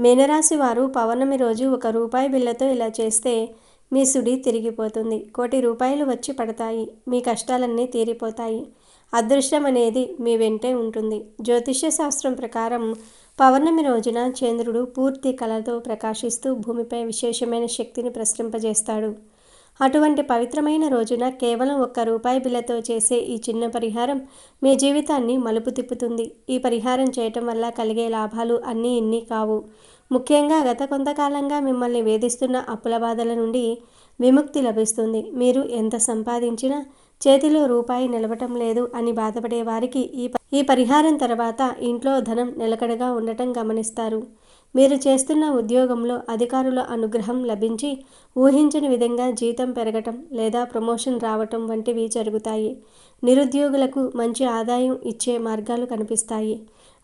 మీనరాశి వారు పౌర్ణమి రోజు ₹1 బిళ్ళతో ఇలా చేస్తే మీ సుడి తిరిగిపోతుంది. ₹1,00,00,000 వచ్చి పడతాయి. మీ కష్టాలన్నీ తీరిపోతాయి. అదృష్టం అనేది మీ వెంటే ఉంటుంది. జ్యోతిష్య శాస్త్రం ప్రకారం పౌర్ణమి రోజున చంద్రుడు పూర్తి కళతో ప్రకాశిస్తూ భూమిపై విశేషమైన శక్తిని ప్రసరింపజేస్తాడు. అటువంటి పవిత్రమైన రోజున కేవలం ₹1 బిళ్ళతో చేసే ఈ చిన్న పరిహారం మీ జీవితాన్ని మలుపు తిప్పుతుంది. ఈ పరిహారం చేయటం వల్ల కలిగే లాభాలు అన్నీ ఇన్ని కావు. ముఖ్యంగా గత కొంతకాలంగా మిమ్మల్ని వేధిస్తున్న అప్పుల బాధల నుండి విముక్తి లభిస్తుంది. మీరు ఎంత సంపాదించినా చేతిలో రూపాయి నిలవటం లేదు అని బాధపడే వారికి ఈ పరిహారం తర్వాత ఇంట్లో ధనం నిలకడగా ఉండటం గమనిస్తారు. మీరు చేస్తున్న ఉద్యోగంలో అధికారుల అనుగ్రహం లభించి ఊహించని విధంగా జీతం పెరగటం లేదా ప్రమోషన్ రావటం వంటివి జరుగుతాయి. నిరుద్యోగులకు మంచి ఆదాయం ఇచ్చే మార్గాలు కనిపిస్తాయి.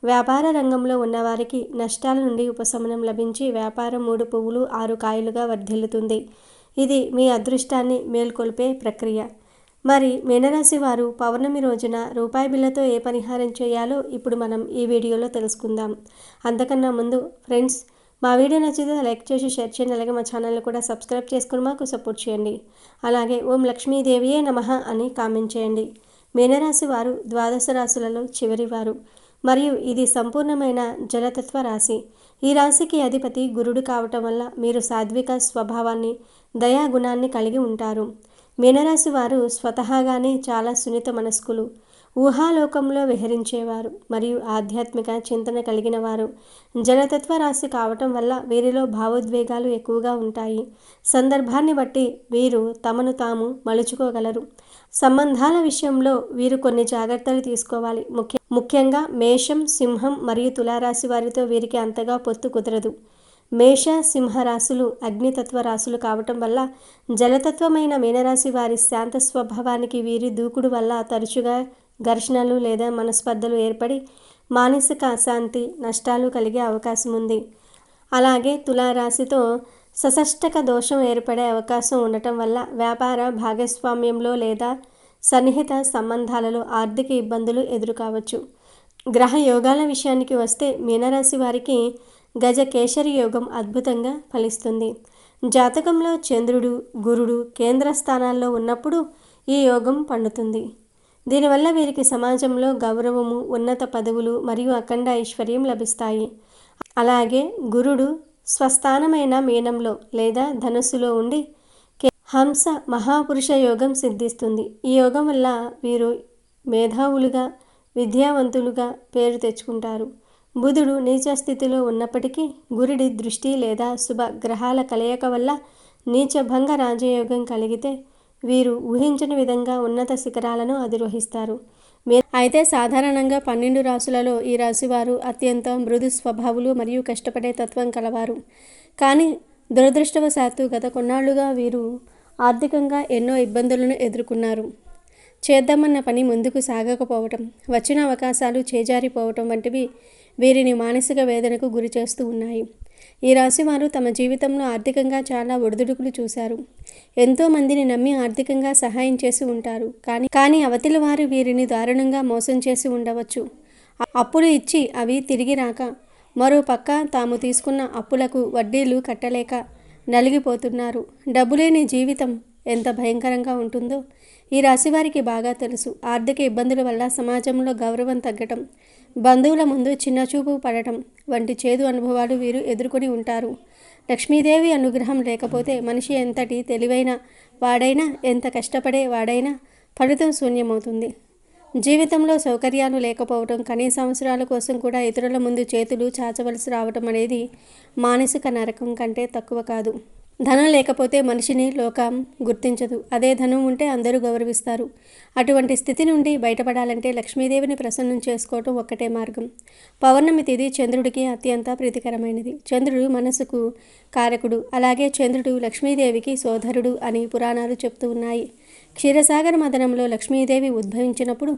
వ్యాపార రంగంలో ఉన్నవారికి నష్టాల నుండి ఉపశమనం లభించి వ్యాపారం 3 పువ్వులు 6 కాయలుగా వర్ధిల్లుతుంది. ఇది మీ అదృష్టాన్ని మేల్కొల్పే ప్రక్రియ. మరి మీనరాశి వారు పౌర్ణమి రోజున ₹1 బిళ్ళతో ఏ పరిహారం చేయాలో ఇప్పుడు మనం ఈ వీడియోలో తెలుసుకుందాం. అంతకన్నా ముందు ఫ్రెండ్స్, మా వీడియో నచ్చితే లైక్ చేసి షేర్ చేయండి. అలాగే మా ఛానల్ని కూడా సబ్స్క్రైబ్ చేసుకుని మాకు సపోర్ట్ చేయండి. అలాగే ఓం లక్ష్మీదేవియే నమః అని కామెంట్ చేయండి. మీనరాశి వారు ద్వాదశ రాశులలో చివరి వారు మరియు ఇది సంపూర్ణమైన జలతత్వ రాశి. ఈ రాశికి అధిపతి గురుడు కావటం వల్ల మీరు సాత్విక స్వభావాన్ని, దయాగుణాన్ని కలిగి ఉంటారు. మీనరాశి వారు స్వతహాగానే చాలా సున్నిత మనస్కులు, ఊహాలోకంలో విహరించేవారు మరియు ఆధ్యాత్మిక చింతన కలిగిన వారు. జలతత్వ రాశి కావటం వల్ల వీరిలో భావోద్వేగాలు ఎక్కువగా ఉంటాయి. సందర్భాన్ని బట్టి వీరు తమను తాము మలుచుకోగలరు. సంబంధాల విషయంలో వీరు కొన్ని జాగ్రత్తలు తీసుకోవాలి. ముఖ్యంగా మేషం, సింహం మరియు తులారాశి వారితో వీరికి అంతగా పొత్తు కుదరదు. మేష, సింహరాశులు అగ్నితత్వ రాశులు కావటం వల్ల జలతత్వమైన మీనరాశి వారి శాంత స్వభావానికి వీరి దూకుడు వల్ల తరచుగా ఘర్షణలు లేదా మనస్పర్ధలు ఏర్పడి మానసిక అశాంతి, నష్టాలు కలిగే అవకాశం ఉంది. అలాగే తులారాశితో సషష్టక దోషం ఏర్పడే అవకాశం ఉండటం వల్ల వ్యాపార భాగస్వామ్యంలో లేదా సన్నిహిత సంబంధాలలో ఆర్థిక ఇబ్బందులు ఎదురుకావచ్చు. గ్రహ యోగాల విషయానికి వస్తే మీనరాశి వారికి గజకేసరి యోగం అద్భుతంగా ఫలిస్తుంది. జాతకంలో చంద్రుడు, గురుడు కేంద్ర స్థానాల్లో ఉన్నప్పుడు ఈ యోగం పండుతుంది. దీనివల్ల వీరికి సమాజంలో గౌరవము, ఉన్నత పదవులు మరియు అఖండ ఐశ్వర్యం లభిస్తాయి. అలాగే గురుడు స్వస్థానమైన మీనంలో లేదా ధనుస్సులో ఉండి హంస మహాపురుష యోగం సిద్ధిస్తుంది. ఈ యోగం వల్ల వీరు మేధావులుగా, విద్యావంతులుగా పేరు తెచ్చుకుంటారు. బుధుడు నీచ స్థితిలో ఉన్నప్పటికీ గురుడి దృష్టి లేదా శుభ గ్రహాల కలయిక వల్ల నీచభంగ రాజయోగం కలిగితే వీరు ఊహించని విధంగా ఉన్నత శిఖరాలను అధిరోహిస్తారు. అయితే సాధారణంగా 12 రాశులలో ఈ రాశివారు అత్యంత మృదు స్వభావులు మరియు కష్టపడే తత్వం కలవారు. కానీ దురదృష్టవశాత్తు గత కొన్నాళ్లుగా వీరు ఆర్థికంగా ఎన్నో ఇబ్బందులను ఎదుర్కొన్నారు. చేద్దామన్న పని ముందుకు సాగకపోవటం, వచ్చిన అవకాశాలు చేజారిపోవటం వంటివి వీరిని మానసిక వేదనకు గురి చేస్తూ ఉన్నాయి. ఈ రాశివారు తమ జీవితంలో ఆర్థికంగా చాలా ఒడిదుడుకులు చూశారు. ఎంతోమందిని నమ్మి ఆర్థికంగా సహాయం చేసి ఉంటారు. కానీ అవతలి వారు వీరిని దారుణంగా మోసం చేసి ఉండవచ్చు. అప్పులు ఇచ్చి అవి తిరిగి రాక, మరో పక్క తాము తీసుకున్న అప్పులకు వడ్డీలు కట్టలేక నలిగిపోతున్నారు. డబ్బులేని జీవితం ఎంత భయంకరంగా ఉంటుందో ఈ రాశివారికి బాగా తెలుసు. ఆర్థిక ఇబ్బందుల వల్ల సమాజంలో గౌరవం తగ్గటం, బంధువుల ముందు చిన్నచూపు పడటం వంటి చేదు అనుభవాలు వీరు ఎదుర్కొని ఉంటారు. లక్ష్మీదేవి అనుగ్రహం లేకపోతే మనిషి ఎంతటి తెలివైన వాడైనా, ఎంత కష్టపడే వాడైనా ఫలితం శూన్యమవుతుంది. జీవితంలో సౌకర్యాలు లేకపోవడం, కనీస అవసరాల కోసం కూడా ఇతరుల ముందు చేతులు చాచవలసి రావటం అనేది మానసిక నరకం కంటే తక్కువ కాదు. ధనం లేకపోతే మనిషిని లోకం గుర్తించదు. అదే ధనం ఉంటే అందరూ గౌరవిస్తారు. అటువంటి స్థితి నుండి బయటపడాలంటే లక్ష్మీదేవిని ప్రసన్నం చేసుకోవటం ఒక్కటే మార్గం. పౌర్ణమి తిథి చంద్రుడికి అత్యంత ప్రీతికరమైనది. చంద్రుడు మనసుకు కారకుడు. అలాగే చంద్రుడు లక్ష్మీదేవికి సోదరుడు అని పురాణాలు చెప్తూ ఉన్నాయి. క్షీరసాగర మదనంలో లక్ష్మీదేవి ఉద్భవించినప్పుడు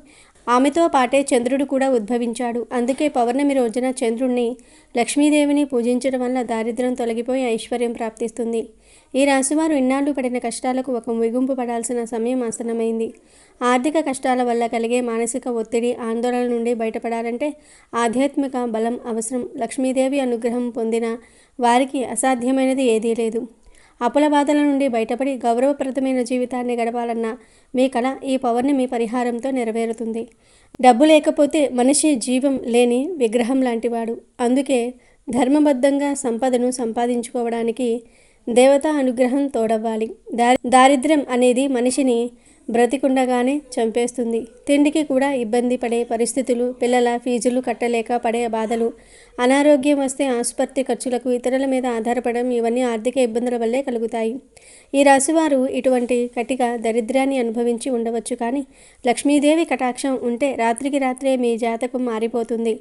ఆమెతో పాటే చంద్రుడు కూడా ఉద్భవించాడు. అందుకే పౌర్ణమి రోజున చంద్రుణ్ణి, లక్ష్మీదేవిని పూజించడం వల్ల దారిద్ర్యం తొలగిపోయి ఐశ్వర్యం ప్రాప్తిస్తుంది. ఈ రాశివారు ఇన్నాళ్లు పడిన కష్టాలకు ఒక ముగింపు పడాల్సిన సమయం ఆసన్నమైంది. ఆర్థిక కష్టాల వల్ల కలిగే మానసిక ఒత్తిడి, ఆందోళన నుండి బయటపడాలంటే ఆధ్యాత్మిక బలం అవసరం. లక్ష్మీదేవి అనుగ్రహం పొందిన వారికి అసాధ్యమైనది ఏదీ లేదు. అప్పుల బాధల నుండి బయటపడి గౌరవప్రదమైన జీవితాన్ని గడపాలన్న మీ కల ఈ పౌర్ణమి పరిహారంతో నెరవేరుతుంది. డబ్బు లేకపోతే మనిషి జీవం లేని విగ్రహం లాంటివాడు. అందుకే ధర్మబద్ధంగా సంపదను సంపాదించుకోవడానికి దేవతా అనుగ్రహం తోడవ్వాలి. దారిద్ర్యం అనేది మనిషిని బ్రతికుండగానే చంపేస్తుంది. తిండికి కూడా ఇబ్బంది పడే పరిస్థితులు, పిల్లల ఫీజులు కట్టలేక పడే బాధలు, అనారోగ్యం వస్తే ఆసుపత్రి ఖర్చులకు ఇతరుల మీద ఆధారపడడం, ఇవన్నీ ఆర్థిక ఇబ్బందుల వల్లే కలుగుతాయి. ఈ రాశివారు ఇటువంటి కటిక దరిద్రాన్ని అనుభవించి ఉండవచ్చు. కానీ లక్ష్మీదేవి కటాక్షం ఉంటే రాత్రికి రాత్రే మీ జాతకం మారిపోతుంది.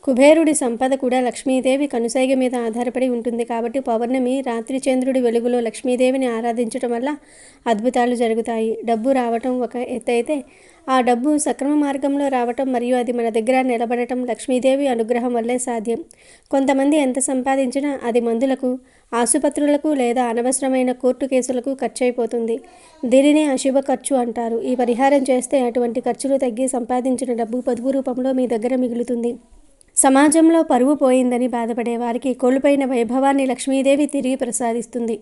కుబేరుడి సంపద కూడా లక్ష్మీదేవి కనుసైగ మీద ఆధారపడి ఉంటుంది. కాబట్టి పౌర్ణమి రాత్రి చంద్రుడి వెలుగులో లక్ష్మీదేవిని ఆరాధించడం వల్ల అద్భుతాలు జరుగుతాయి. డబ్బు రావటం ఒక ఎత్తు అయితే, ఆ డబ్బు సక్రమ మార్గంలో రావటం మరియు అది మన దగ్గర నిలబడటం లక్ష్మీదేవి అనుగ్రహం వల్లే సాధ్యం. కొంతమంది ఎంత సంపాదించినా అది మందులకు, ఆసుపత్రులకు లేదా అనవసరమైన కోర్టు కేసులకు ఖర్చు అయిపోతుంది. దీనినే అశుభ ఖర్చు అంటారు. ఈ పరిహారం చేస్తే అటువంటి ఖర్చులు తగ్గి సంపాదించిన డబ్బు పొదుపు రూపంలో మీ దగ్గర మిగులుతుంది. సమాజంలో పరువు పోయిందని బాధపడే వారికి కోల్పోయిన వైభవాన్ని లక్ష్మీదేవి తిరిగి ప్రసాదిస్తుంది.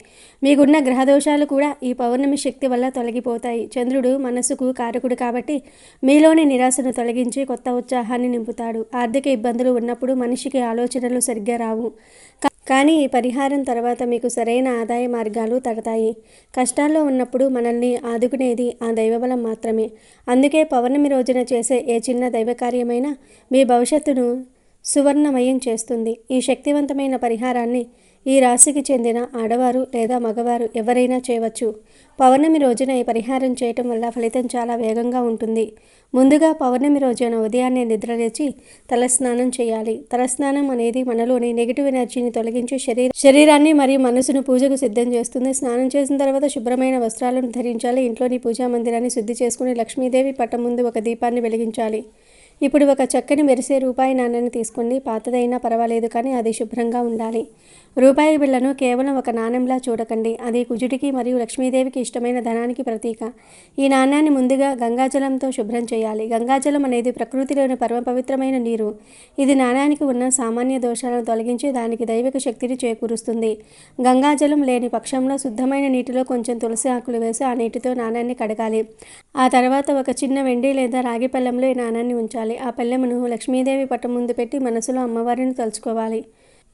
మీకున్న గ్రహదోషాలు కూడా ఈ పౌర్ణమి శక్తి వల్ల తొలగిపోతాయి. చంద్రుడు మనసుకు కారకుడు కాబట్టి మీలోని నిరాశను తొలగించి కొత్త ఉత్సాహాన్ని నింపుతాడు. ఆర్థిక ఇబ్బందులు ఉన్నప్పుడు మనిషికి ఆలోచనలు సరిగ్గా రావు. కానీ ఈ పరిహారం తర్వాత మీకు సరైన ఆదాయ మార్గాలు తడతాయి. కష్టాల్లో ఉన్నప్పుడు మనల్ని ఆదుకునేది ఆ దైవబలం మాత్రమే. అందుకే పౌర్ణమి రోజున చేసే ఏ చిన్న దైవకార్యమైనా మీ భవిష్యత్తును సువర్ణమయం చేస్తుంది. ఈ శక్తివంతమైన పరిహారాన్ని ఈ రాశికి చెందిన ఆడవారు లేదా మగవారు ఎవరైనా చేయవచ్చు. పౌర్ణమి రోజున ఈ పరిహారం చేయటం వల్ల ఫలితం చాలా వేగంగా ఉంటుంది. ముందుగా పౌర్ణమి రోజున ఉదయాన్నే నిద్రలేచి తలస్నానం చేయాలి. తలస్నానం అనేది మనలోని నెగిటివ్ ఎనర్జీని తొలగించి శరీరాన్ని మరియు మనసును పూజకు సిద్ధం చేస్తుంది. స్నానం చేసిన తర్వాత శుభ్రమైన వస్త్రాలను ధరించాలి. ఇంట్లోని పూజా మందిరాన్ని శుద్ధి చేసుకుని లక్ష్మీదేవి పటం ముందు ఒక దీపాన్ని వెలిగించాలి. ఇప్పుడు ఒక చక్కని మెరిసే రూపాయి నాణ్యాన్ని తీసుకోండి. పాతదైనా పర్వాలేదు, కానీ అది శుభ్రంగా ఉండాలి. రూపాయి బిళ్ళను కేవలం ఒక నాణ్యంలా చూడకండి. అది కుజుడికి మరియు లక్ష్మీదేవికి ఇష్టమైన ధనానికి ప్రతీక. ఈ నాణ్యాన్ని ముందుగా గంగాజలంతో శుభ్రం చేయాలి. గంగాజలం అనేది ప్రకృతిలోని పరమ పవిత్రమైన నీరు. ఇది నాణ్యానికి ఉన్న సామాన్య దోషాలను తొలగించి దానికి దైవిక శక్తిని చేకూరుస్తుంది. గంగాజలం లేని పక్షంలో శుద్ధమైన నీటిలో కొంచెం తులసి ఆకులు వేసి ఆ నీటితో నాణ్యాన్ని కడగాలి. ఆ తర్వాత ఒక చిన్న వెండి లేదా రాగి పళ్ళెంలో ఈ నాణ్యాన్ని ఉంచాలి. ఆ పళ్ళెమును లక్ష్మీదేవి పటం ముందు పెట్టి మనసులో అమ్మవారిని తలుచుకోవాలి.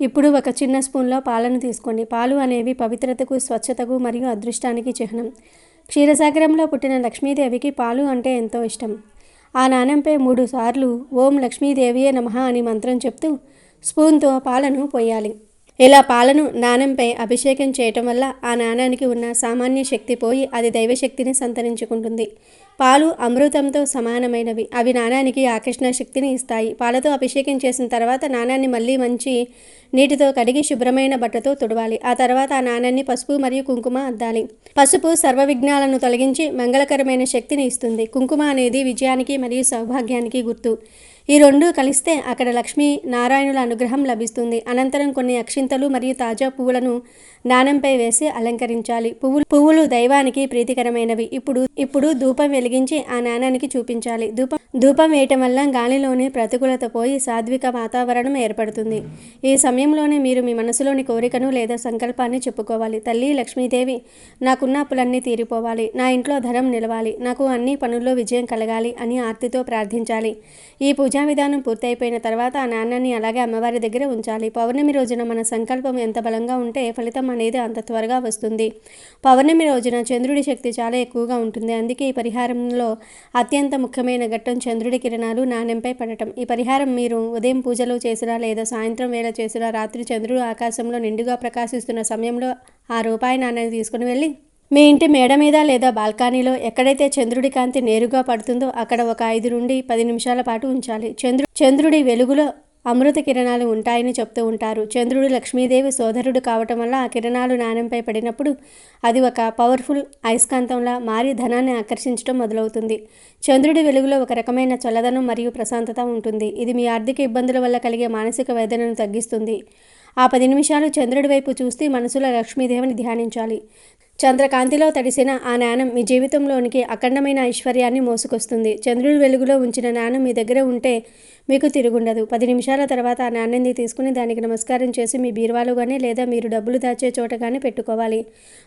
ఇప్పుడు ఒక చిన్న స్పూన్లో పాలను తీసుకోండి. పాలు అనేవి పవిత్రతకు, స్వచ్ఛతకు మరియు అదృష్టానికి చిహ్నం. క్షీరసాగరంలో పుట్టిన లక్ష్మీదేవికి పాలు అంటే ఎంతో ఇష్టం. ఆ నాణ్యంపై 3 సార్లు ఓం లక్ష్మీదేవియే నమః అని మంత్రం చెప్తూ స్పూన్తో పాలను పోయాలి. ఇలా పాలను నాణ్యంపై అభిషేకం చేయటం వల్ల ఆ నాణ్యానికి ఉన్న సామాన్య శక్తి పోయి అది దైవశక్తిని సంతరించుకుంటుంది. పాలు అమృతంతో సమానమైనవి. అవి నాణ్యానికి ఆకర్షణ శక్తిని ఇస్తాయి. పాలతో అభిషేకం చేసిన తర్వాత నాణ్యాన్ని మళ్ళీ మంచి నీటితో కడిగి శుభ్రమైన బట్టతో తుడవాలి. ఆ తర్వాత ఆ నాణ్యాన్ని పసుపు మరియు కుంకుమ అద్దాలి. పసుపు సర్వ విఘ్నాలను తొలగించి మంగళకరమైన శక్తిని ఇస్తుంది. కుంకుమ అనేది విజయానికి మరియు సౌభాగ్యానికి గుర్తు. ఈ రెండు కలిస్తే అక్కడ లక్ష్మీ నారాయణుల అనుగ్రహం లభిస్తుంది. అనంతరం కొన్ని అక్షింతలు మరియు తాజా పువ్వులను నాణ్యంపై వేసి అలంకరించాలి. పువ్వులు దైవానికి ప్రీతికరమైనవి. ఇప్పుడు ధూపం వెలిగించి ఆ నాణ్యానికి చూపించాలి. ధూపం వేయటం వల్ల గాలిలోని ప్రతికూలత పోయి సాత్విక వాతావరణం ఏర్పడుతుంది. ఈ సమయంలోనే మీరు మీ మనసులోని కోరికను లేదా సంకల్పాన్ని చెప్పుకోవాలి. తల్లి లక్ష్మీదేవి, నాకున్న అప్పులన్నీ తీరిపోవాలి, నా ఇంట్లో ధనం నిలవాలి, నాకు అన్ని పనుల్లో విజయం కలగాలి అని ఆర్తితో ప్రార్థించాలి. ఈ పూజా విధానం పూర్తయిపోయిన తర్వాత ఆ నాణ్యాన్ని అలాగే అమ్మవారి దగ్గర ఉంచాలి. పౌర్ణమి రోజున మన సంకల్పం ఎంత బలంగా ఉంటే ఫలితం అనేది అంత త్వరగా వస్తుంది. పౌర్ణమి రోజున చంద్రుడి శక్తి చాలా ఎక్కువగా ఉంటుంది. అందుకే ఈ పరిహారంలో అత్యంత ముఖ్యమైన ఘట్టం చంద్రుడి కిరణాలు నాణ్యంపై పడటం. ఈ పరిహారం మీరు ఉదయం పూజలో చేసినా లేదా సాయంత్రం వేళ చేసినా రాత్రి చంద్రుడు ఆకాశంలో నిండుగా ప్రకాశిస్తున్న సమయంలో ఆ రూపాయి నాణ్యాన్ని తీసుకుని వెళ్ళి మీ ఇంటి మేడ మీద లేదా బాల్కనీలో ఎక్కడైతే చంద్రుడి కాంతి నేరుగా పడుతుందో అక్కడ ఒక 5 నుండి 10 నిమిషాల పాటు ఉంచాలి. చంద్రుడి వెలుగులో అమృత కిరణాలు ఉంటాయని చెప్తూ ఉంటారు. చంద్రుడు లక్ష్మీదేవి సోదరుడు కావటం వల్ల ఆ కిరణాలు నాణ్యంపై పడినప్పుడు అది ఒక పవర్ఫుల్ అయస్కాంతంలా మారి ధనాన్ని ఆకర్షించడం మొదలవుతుంది. చంద్రుడి వెలుగులో ఒక రకమైన చల్లదనం మరియు ప్రశాంతత ఉంటుంది. ఇది మీ ఆర్థిక ఇబ్బందుల వల్ల కలిగే మానసిక వేదనను తగ్గిస్తుంది. ఆ 10 నిమిషాలు చంద్రుడి వైపు చూస్తూ మనసులో లక్ష్మీదేవిని ధ్యానించాలి. చంద్రకాంతిలో తడిసిన ఆ నాణెం మీ జీవితంలోనికి అఖండమైన ఐశ్వర్యాన్ని మోసుకొస్తుంది. చంద్రుడి వెలుగులో ఉంచిన నాణెం మీ దగ్గర ఉంటే మీకు తిరుగుండదు. 10 నిమిషాల తర్వాత ఆ నాణ్యాన్ని తీసుకుని దానికి నమస్కారం చేసి మీ బీరువాలో కానీ లేదా మీరు డబ్బులు దాచే చోట కానీ పెట్టుకోవాలి.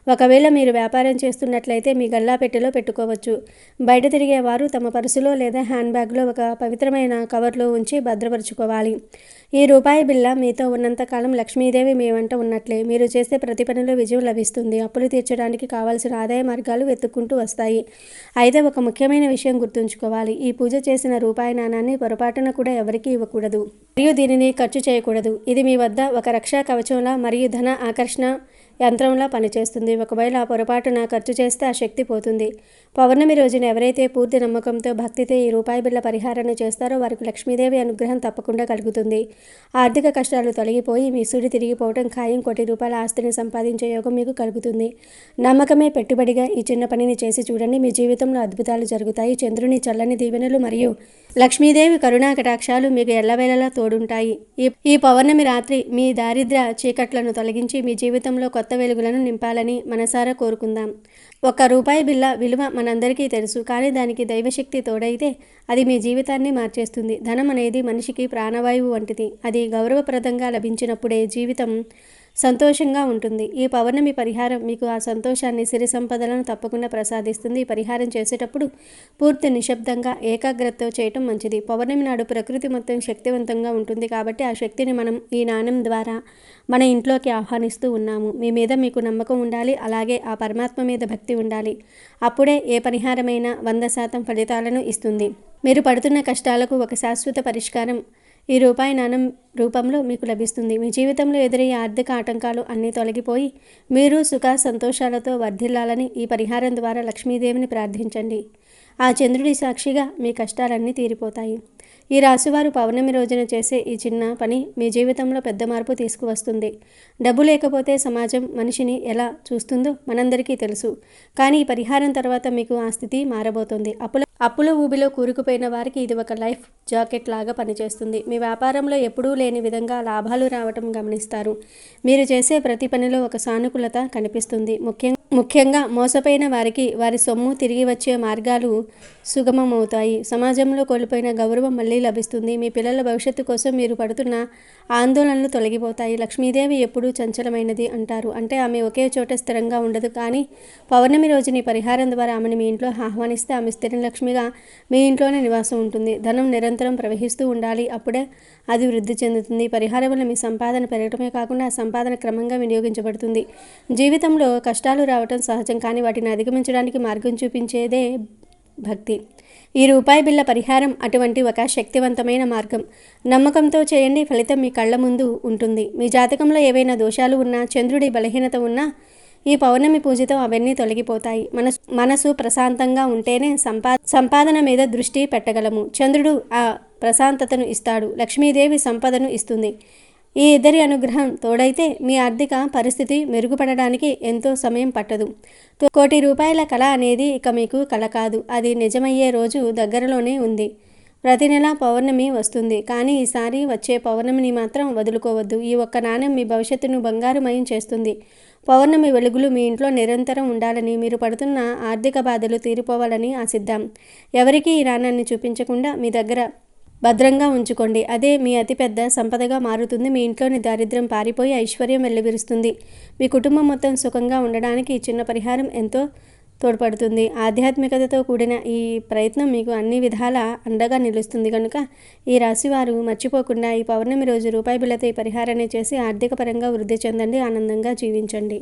ఒకవేళ మీరు వ్యాపారం చేస్తున్నట్లయితే మీ గల్లా పెట్టెలో పెట్టుకోవచ్చు. బయట తిరిగేవారు తమ పర్సులో లేదా హ్యాండ్ బ్యాగ్లో ఒక పవిత్రమైన కవర్లో ఉంచి భద్రపరుచుకోవాలి. ఈ రూపాయి బిళ్ళ మీతో ఉన్నంతకాలం లక్ష్మీదేవి మీ వెంట ఉన్నట్లే. మీరు చేసే ప్రతి పనిలో విజయం లభిస్తుంది. అప్పులు తీర్చడానికి కావాల్సిన ఆదాయ మార్గాలు వెతుక్కుంటూ వస్తాయి. అయితే ఒక ముఖ్యమైన విషయం గుర్తుంచుకోవాలి. ఈ పూజ చేసిన రూపాయి నాణాన్ని పొరపాటున కూడా ఎవరికీ ఇవ్వకూడదు మరియు దీనిని ఖర్చు చేయకూడదు. ఇది మీ వద్ద ఒక రక్షా కవచంలా మరియు ధన ఆకర్షణ యంత్రంలా పనిచేస్తుంది. ఒకవేళ పొరపాటున ఖర్చు చేస్తే ఆ శక్తి పోతుంది. పౌర్ణమి రోజున ఎవరైతే పూర్తి నమ్మకంతో భక్తితో ఈ రూపాయి బిళ్ళ పరిహారాన్ని చేస్తారో వారికి లక్ష్మీదేవి అనుగ్రహం తప్పకుండా కలుగుతుంది. ఆర్థిక కష్టాలు తొలగిపోయి మీ సుడి తిరిగిపోవడం ఖాయం. ₹1,00,00,000 ఆస్తిని సంపాదించే యోగం మీకు కలుగుతుంది. నమ్మకమే పెట్టుబడిగా ఈ చిన్న పనిని చేసి చూడండి. మీ జీవితంలో అద్భుతాలు జరుగుతాయి. చంద్రుని చల్లని దీవెనలు మరియు లక్ష్మీదేవి కరుణా కటాక్షాలు మీకు ఎల్లవేళలా తోడుంటాయి. ఈ పౌర్ణమి రాత్రి మీ దారిద్ర్య చీకట్లను తొలగించి మీ జీవితంలో కొత్త వెలుగులను నింపాలని మనసారా కోరుకుందాం. ₹1 బిళ్ళ విలువ మనందరికీ తెలుసు, కానీ దానికి దైవశక్తి తోడైతే అది మీ జీవితాన్ని మార్చేస్తుంది. ధనం అనేది మనిషికి ప్రాణవాయువు వంటిది. అది గౌరవప్రదంగా లభించినప్పుడే జీవితం సంతోషంగా ఉంటుంది. ఈ పౌర్ణమి పరిహారం మీకు ఆ సంతోషాన్ని, సిరి సంపదలను తప్పకుండా ప్రసాదిస్తుంది. ఈ పరిహారం చేసేటప్పుడు పూర్తి నిశ్శబ్దంగా ఏకాగ్రతతో చేయటం మంచిది. పౌర్ణమి నాడు ప్రకృతి మొత్తం శక్తివంతంగా ఉంటుంది కాబట్టి ఆ శక్తిని మనం ఈ నాణెం ద్వారా మన ఇంట్లోకి ఆహ్వానిస్తూ ఉన్నాము. మీ మీద మీకు నమ్మకం ఉండాలి, అలాగే ఆ పరమాత్మ మీద భక్తి ఉండాలి. అప్పుడే ఏ పరిహారమైనా 100% ఫలితాలను ఇస్తుంది. మీరు పడుతున్న కష్టాలకు ఒక శాశ్వత పరిష్కారం ఈ రూపాయి నాణెం రూపంలో మీకు లభిస్తుంది. మీ జీవితంలో ఎదురయ్యే ఆర్థిక ఆటంకాలు అన్నీ తొలగిపోయి మీరు సుఖ సంతోషాలతో వర్ధిల్లాలని ఈ పరిహారం ద్వారా లక్ష్మీదేవిని ప్రార్థించండి. ఆ చంద్రుడి సాక్షిగా మీ కష్టాలన్నీ తీరిపోతాయి. ఈ రాశివారు పౌర్ణమి రోజున చేసే ఈ చిన్న పని మీ జీవితంలో పెద్ద మార్పు తీసుకువస్తుంది. డబ్బు లేకపోతే సమాజం మనిషిని ఎలా చూస్తుందో మనందరికీ తెలుసు, కానీ ఈ పరిహారం తర్వాత మీకు ఆ స్థితి మారబోతుంది. అప్పుల ఊబిలో కూరుకుపోయిన వారికి ఇది ఒక లైఫ్ జాకెట్ లాగా పనిచేస్తుంది. మీ వ్యాపారంలో ఎప్పుడూ లేని విధంగా లాభాలు రావటం గమనిస్తారు. మీరు చేసే ప్రతి పనిలో ఒక సానుకూలత కనిపిస్తుంది. ముఖ్యంగా మోసపోయిన వారికి వారి సొమ్ము తిరిగి వచ్చే మార్గాలు సుగమమవుతాయి. సమాజంలో కోల్పోయిన గౌరవం మళ్ళీ లభిస్తుంది. మీ పిల్లల భవిష్యత్తు కోసం మీరు పడుతున్న ఆందోళనలు తొలగిపోతాయి. లక్ష్మీదేవి ఎప్పుడూ చంచలమైనది అంటారు, అంటే ఆమె ఒకే చోట స్థిరంగా ఉండదు. కానీ పౌర్ణమి రోజుని పరిహారం ద్వారా ఆమెను మీ ఇంట్లో ఆహ్వానిస్తే ఆమె స్థిర లక్ష్మిగా మీ ఇంట్లోనే నివాసం ఉంటుంది. ధనం నిరంతరం ప్రవహిస్తూ ఉండాలి, అప్పుడే అది వృద్ధి చెందుతుంది. పరిహారం వల్ల మీ సంపాదన పెరగటమే కాకుండా ఆ సంపాదన క్రమంగా వినియోగించబడుతుంది. జీవితంలో కష్టాలు రావటం సహజం, కానీ వాటిని అధిగమించడానికి మార్గం చూపించేదే భక్తి. ఈ రూపాయి బిళ్ళ పరిహారం అటువంటి ఒక శక్తివంతమైన మార్గం. నమ్మకంతో చేయండి, ఫలితం మీ కళ్ళ ముందు ఉంటుంది. మీ జాతకంలో ఏవైనా దోషాలు ఉన్నా, చంద్రుడి బలహీనత ఉన్నా ఈ పౌర్ణమి పూజతో అవన్నీ తొలగిపోతాయి. మనసు ప్రశాంతంగా ఉంటేనే సంపాదన మీద దృష్టి పెట్టగలము. చంద్రుడు ఆ ప్రశాంతతను ఇస్తాడు, లక్ష్మీదేవి సంపదను ఇస్తుంది. ఈ ఇద్దరి అనుగ్రహం తోడైతే మీ ఆర్థిక పరిస్థితి మెరుగుపడడానికి ఎంతో సమయం పట్టదు. ₹1,00,00,000 కళ అనేది ఇక మీకు కళ కాదు, అది నిజమయ్యే రోజు దగ్గరలోనే ఉంది. ప్రతి నెల పౌర్ణమి వస్తుంది, కానీ ఈసారి వచ్చే పౌర్ణమిని మాత్రం వదులుకోవద్దు. ఈ ఒక్క నాణెం మీ భవిష్యత్తును బంగారుమయం చేస్తుంది. పౌర్ణమి వెలుగులు మీ ఇంట్లో నిరంతరం ఉండాలని, మీరు పడుతున్న ఆర్థిక బాధలు తీరిపోవాలని ఆశిద్దాం. ఎవరికీ ఈ నాణ్యాన్ని చూపించకుండా మీ దగ్గర భద్రంగా ఉంచుకోండి. అదే మీ అతిపెద్ద సంపదగా మారుతుంది. మీ ఇంట్లోని దారిద్ర్యం పారిపోయి ఐశ్వర్యం వెల్లివిరుస్తుంది. మీ కుటుంబం మొత్తం సుఖంగా ఉండడానికి ఈ చిన్న పరిహారం ఎంతో తోడ్పడుతుంది. ఆధ్యాత్మికతతో కూడిన ఈ ప్రయత్నం మీకు అన్ని విధాల అండగా నిలుస్తుంది కనుక ఈ రాశివారు మర్చిపోకుండా ఈ పౌర్ణమి రోజు రూపాయి బిళ్ళతో ఈ పరిహారాన్ని చేసి ఆర్థిక పరంగా వృద్ధి చెందండి, ఆనందంగా జీవించండి.